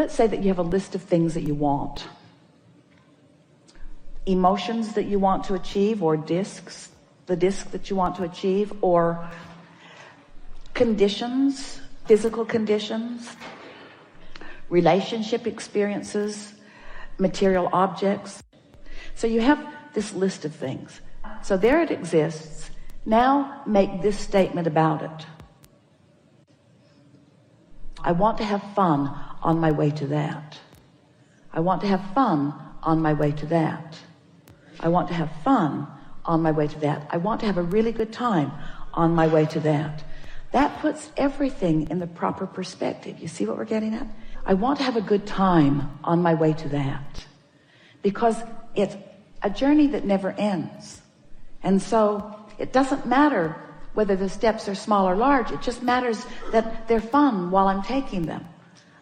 let's say that you have a list of things that you want. Emotions that you want to achieve, or discs, the disc that you want to achieve, or conditions, physical conditions, relationship experiences, material objects. So you have this list of things. So there it exists. Now make this statement about it. I want to have fun on my way to that. I want to have fun on my way to that. I want to have fun on my way to that. I want to have a really good time on my way to that. That puts everything in the proper perspective. You see what we're getting at? I want to have a good time on my way to that. Because it's a journey that never ends. And so it doesn't matter whether the steps are small or large. It just matters that they're fun while I'm taking them.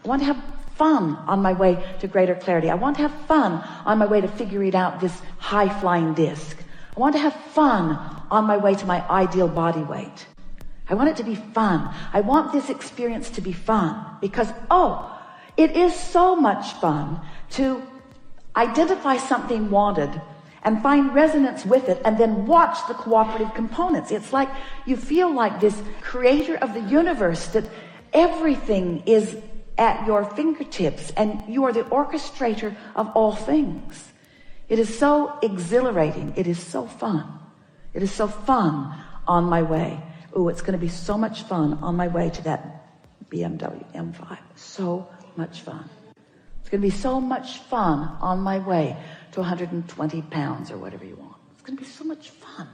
I want to have fun on my way to greater clarity. I want to have fun on my way to figuring out this high-flying disc. I want to have fun on my way to my ideal body weight. I want it to be fun. I want this experience to be fun because, it is so much fun to identify something wanted and find resonance with it and then watch the cooperative components. It's like you feel like this creator of the universe, that everything is at your fingertips and you are the orchestrator of all things. It is so exhilarating. It is so fun. It is so fun on my way. It's going to be so much fun on my way to that BMW M5. So much fun. It's going to be so much fun on my way to 120 pounds or whatever you want. It's going to be so much fun.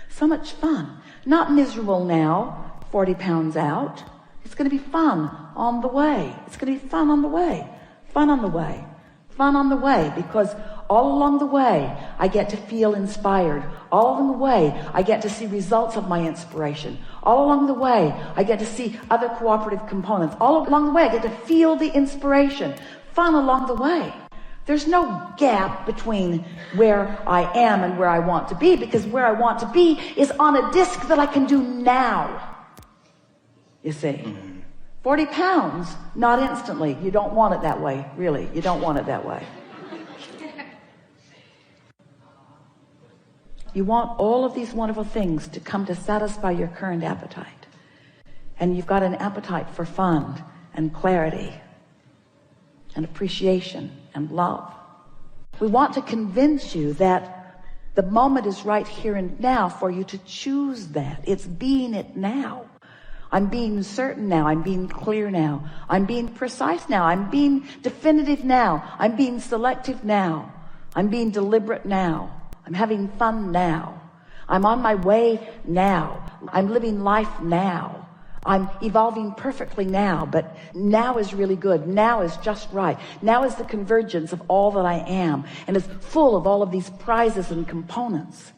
So much fun. Not miserable now, 40 pounds out. It's going to be fun on the way. It's going to be fun on the way. Fun on the way. Fun on the way, because all along the way, I get to feel inspired. All along the way, I get to see results of my inspiration. All along the way, I get to see other cooperative components. All along the way, I get to feel the inspiration. Fun along the way. There's no gap between where I am and where I want to be, because where I want to be is on a disc that I can do now. You see? 40 pounds, not instantly. You don't want it that way, really. You don't want it that way. You want all of these wonderful things to come to satisfy your current appetite. And you've got an appetite for fun and clarity and appreciation and love. We want to convince you that the moment is right here and now for you to choose that. It's being it now. I'm being certain now. I'm being clear now. I'm being precise now. I'm being definitive now. I'm being selective now. I'm being deliberate now. I'm having fun now. I'm on my way now. I'm living life now. I'm evolving perfectly now, but now is really good. Now is just right. Now is the convergence of all that I am, and is full of all of these prizes and components.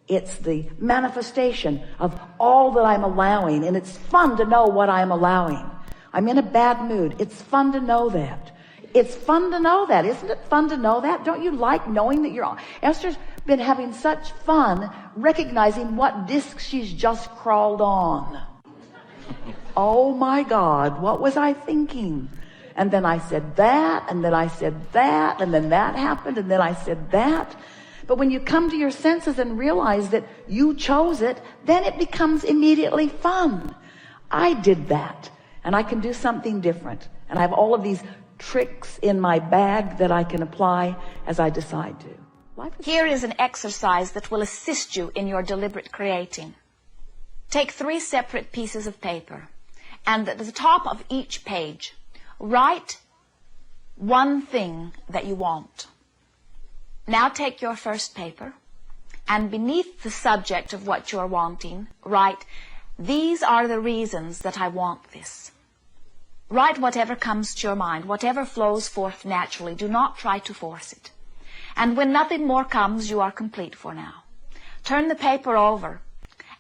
It's the manifestation of all that I'm allowing, and it's fun to know what I'm allowing. I'm in a bad mood. It's fun to know that. It's fun to know that. Isn't it fun to know that? Don't you like knowing that you're on? Esther's been having such fun recognizing what disc she's just crawled on. Oh my God, what was I thinking? And then I said that, and then I said that, and then that happened, and then I said that. But when you come to your senses and realize that you chose it, then it becomes immediately fun. I did that, and I can do something different. And I have all of these tricks in my bag that I can apply as I decide to. Here is an exercise that will assist you in your deliberate creating. Take 3 separate pieces of paper, and at the top of each page, write one thing that you want. Now take your first paper, and beneath the subject of what you are wanting, write, "These are the reasons that I want this." Write whatever comes to your mind, whatever flows forth naturally. Do not try to force it. And when nothing more comes, you are complete for now. Turn the paper over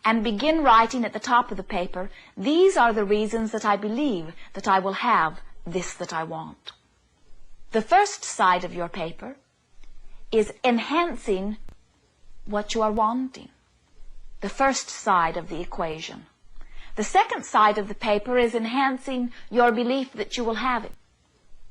and begin writing at the top of the paper, "These are the reasons that I believe that I will have this that I want." The first side of your paper is enhancing what you are wanting. The first side of the equation. The second side of the paper is enhancing your belief that you will have it.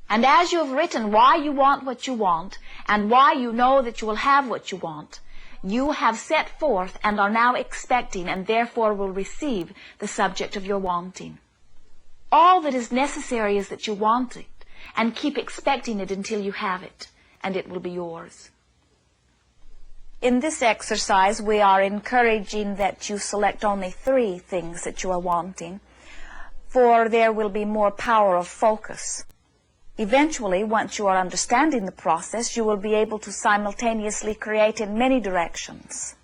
And as you have written why you want what you want, and why you know that you will have what you want, you have set forth and are now expecting, and therefore will receive the subject of your wanting. All that is necessary is that you want it, and keep expecting it until you have it, and it will be yours. In this exercise, we are encouraging that you select only 3 things that you are wanting, for there will be more power of focus. Eventually, once you are understanding the process, you will be able to simultaneously create in many directions.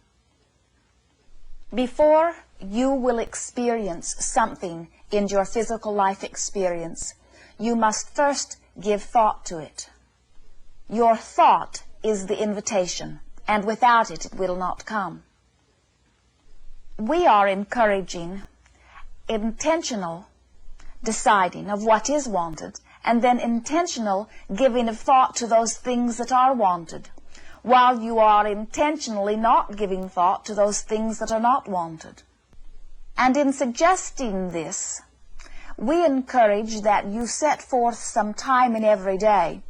Before you will experience something in your physical life experience, you must first give thought to it. Your thought is the invitation, and without it, it will not come. We are encouraging intentional deciding of what is wanted, and then intentional giving of thought to those things that are wanted, while you are intentionally not giving thought to those things that are not wanted. And in suggesting this, we encourage that you set forth some time in every day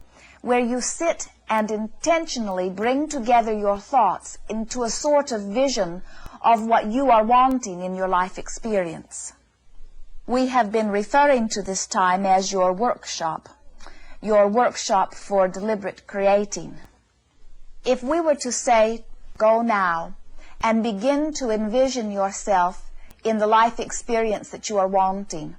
where you sit and intentionally bring together your thoughts into a sort of vision of what you are wanting in your life experience. We have been referring to this time as your workshop for deliberate creating. If we were to say, go now, and begin to envision yourself in the life experience that you are wanting,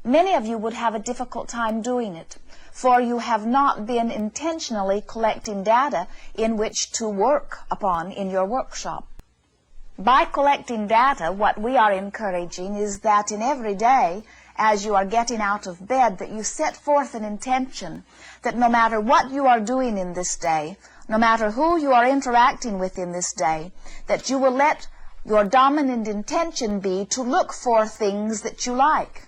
many of you would have a difficult time doing it, for you have not been intentionally collecting data in which to work upon in your workshop. By collecting data, what we are encouraging is that in every day, as you are getting out of bed, that you set forth an intention that no matter what you are doing in this day, no matter who you are interacting with in this day, that you will let your dominant intention be to look for things that you like.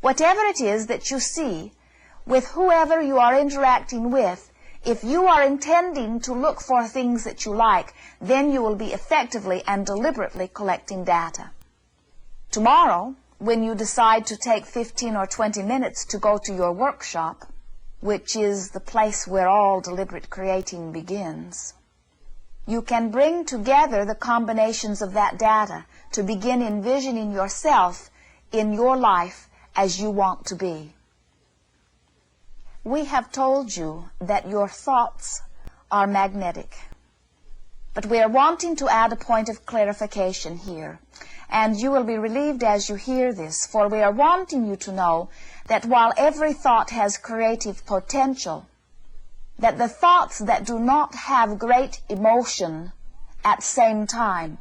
Whatever it is that you see, with whoever you are interacting with, if you are intending to look for things that you like, then you will be effectively and deliberately collecting data. Tomorrow, when you decide to take 15 or 20 minutes to go to your workshop, which is the place where all deliberate creating begins, you can bring together the combinations of that data to begin envisioning yourself in your life as you want to be. We have told you that your thoughts are magnetic, but we are wanting to add a point of clarification here, and you will be relieved as you hear this, for we are wanting you to know that while every thought has creative potential, that the thoughts that do not have great emotion at the same time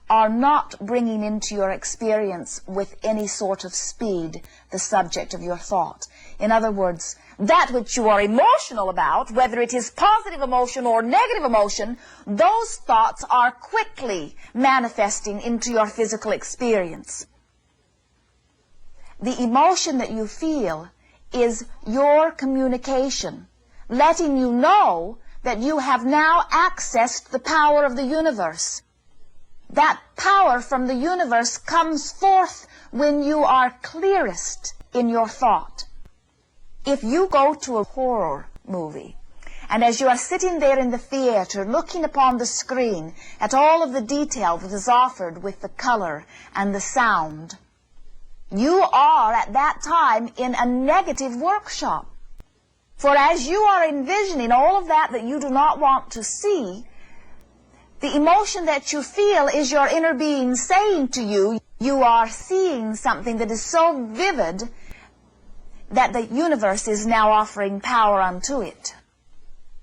are not bringing into your experience with any sort of speed the subject of your thought. In other words, that which you are emotional about, whether it is positive emotion or negative emotion, those thoughts are quickly manifesting into your physical experience. The emotion that you feel is your communication, letting you know that you have now accessed the power of the universe. That power from the universe comes forth when you are clearest in your thought. If you go to a horror movie, and as you are sitting there in the theater looking upon the screen at all of the detail that is offered with the color and the sound, you are at that time in a negative workshop. For as you are envisioning all of that you do not want to see, the emotion that you feel is your inner being saying to you, you are seeing something that is so vivid that the universe is now offering power unto it.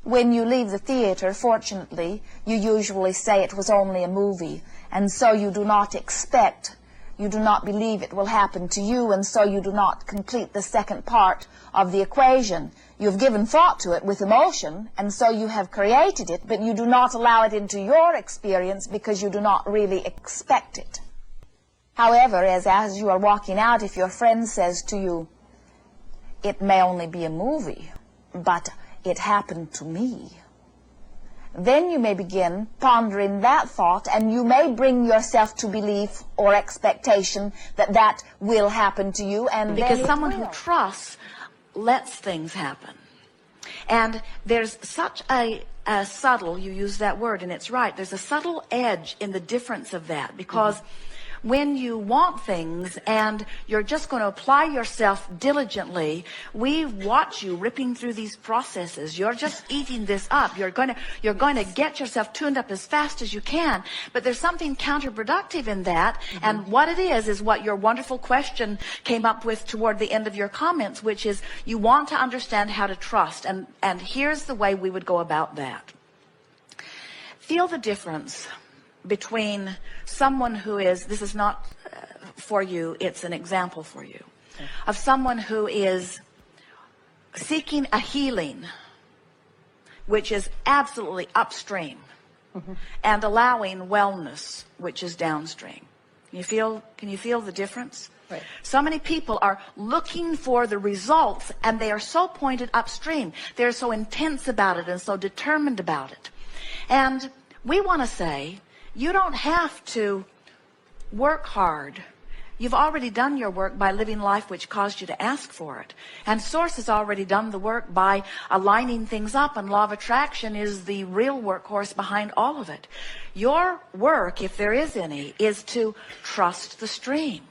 When you leave the theater, fortunately, you usually say it was only a movie, and so you do not expect, you do not believe it will happen to you, and so you do not complete the second part of the equation. You've given thought to it with emotion, and so you have created it, but you do not allow it into your experience because you do not really expect it. However, as you are walking out, if your friend says to you, it may only be a movie, but it happened to me, then you may begin pondering that thought, and you may bring yourself to belief or expectation that that will happen to you. And because someone who trusts lets things happen. And there's such a subtle, you use that word and it's right, there's a subtle edge in the difference of that, because when you want things and you're just going to apply yourself diligently, we watch you ripping through these processes. You're just eating this up. You're going to get yourself tuned up as fast as you can. But there's something counterproductive in that. And what it is what your wonderful question came up with toward the end of your comments, which is you want to understand how to trust. And here's the way we would go about that. Feel the difference between someone who is, this is not for you, it's an example for you, of someone who is seeking a healing, which is absolutely upstream, and allowing wellness, which is downstream. Can you feel the difference? Right. So many people are looking for the results, and they are so pointed upstream. They're so intense about it and so determined about it. And we want to say, you don't have to work hard. You've already done your work by living life which caused you to ask for it. And Source has already done the work by aligning things up, and law of attraction is the real workhorse behind all of it. Your work, if there is any, is to trust the stream.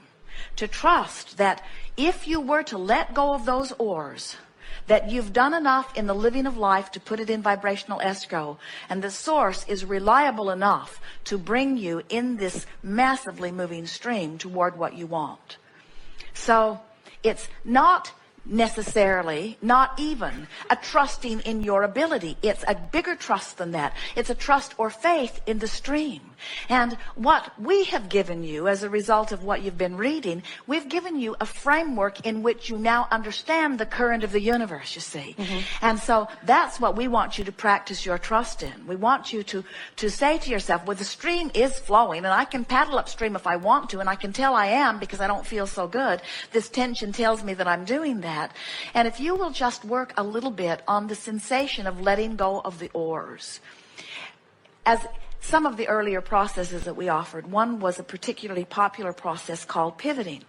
To trust that if you were to let go of those oars, that you've done enough in the living of life to put it in vibrational escrow, and the Source is reliable enough to bring you in this massively moving stream toward what you want. So it's not necessarily, not even a trusting in your ability. It's a bigger trust than that. It's a trust or faith in the stream. And what we have given you as a result of what you've been reading, we've given you a framework in which you now understand the current of the universe, you see. And so that's what we want you to practice your trust in. We want you to say to yourself, well, the stream is flowing, and I can paddle upstream if I want to, and I can tell I am because I don't feel so good. This tension tells me that I'm doing that. And if you will just work a little bit on the sensation of letting go of the oars. As some of the earlier processes that we offered, one was a particularly popular process called pivoting.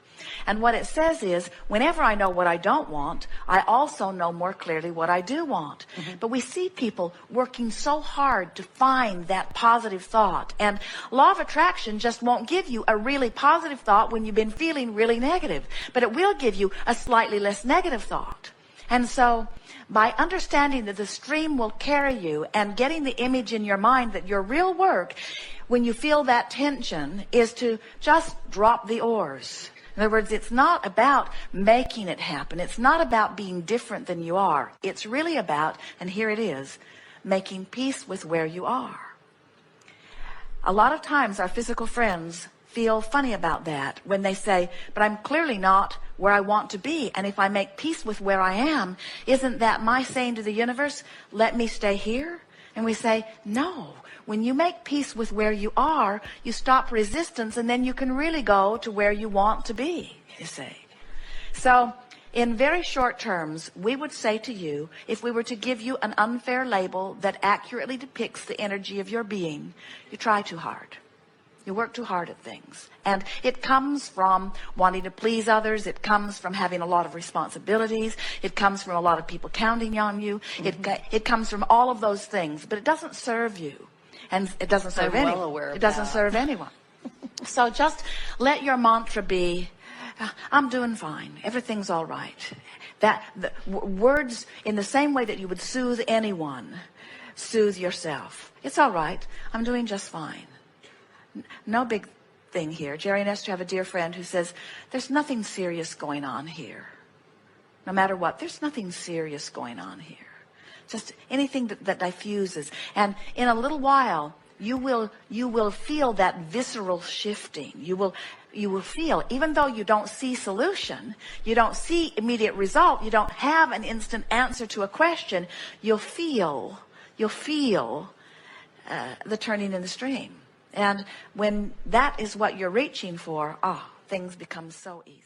And what it says is, whenever I know what I don't want, I also know more clearly what I do want. But we see people working so hard to find that positive thought. And law of attraction just won't give you a really positive thought when you've been feeling really negative. But it will give you a slightly less negative thought. And so by understanding that the stream will carry you and getting the image in your mind that your real work, when you feel that tension, is to just drop the oars. In other words, it's not about making it happen. It's not about being different than you are. It's really about, and here it is, making peace with where you are. A lot of times our physical friends feel funny about that when they say, but I'm clearly not where I want to be. And if I make peace with where I am, isn't that my saying to the universe, let me stay here? And we say, no. When you make peace with where you are, you stop resistance, and then you can really go to where you want to be, you see. So in very short terms, we would say to you, if we were to give you an unfair label that accurately depicts the energy of your being, you try too hard. You work too hard at things. And it comes from wanting to please others. It comes from having a lot of responsibilities. It comes from a lot of people counting on you. It comes from all of those things. But it doesn't serve you. And it doesn't serve anyone. It doesn't serve anyone. So just let your mantra be, I'm doing fine. Everything's all right. Words, in the same way that you would soothe anyone, soothe yourself. It's all right. I'm doing just fine. No big thing here. Jerry and Esther have a dear friend who says, there's nothing serious going on here. No matter what, there's nothing serious going on here. Just anything that diffuses. And in a little while, you will feel that visceral shifting. You will feel, even though you don't see solution, you don't see immediate result, you don't have an instant answer to a question, you'll feel the turning in the stream. And when that is what you're reaching for, things become so easy.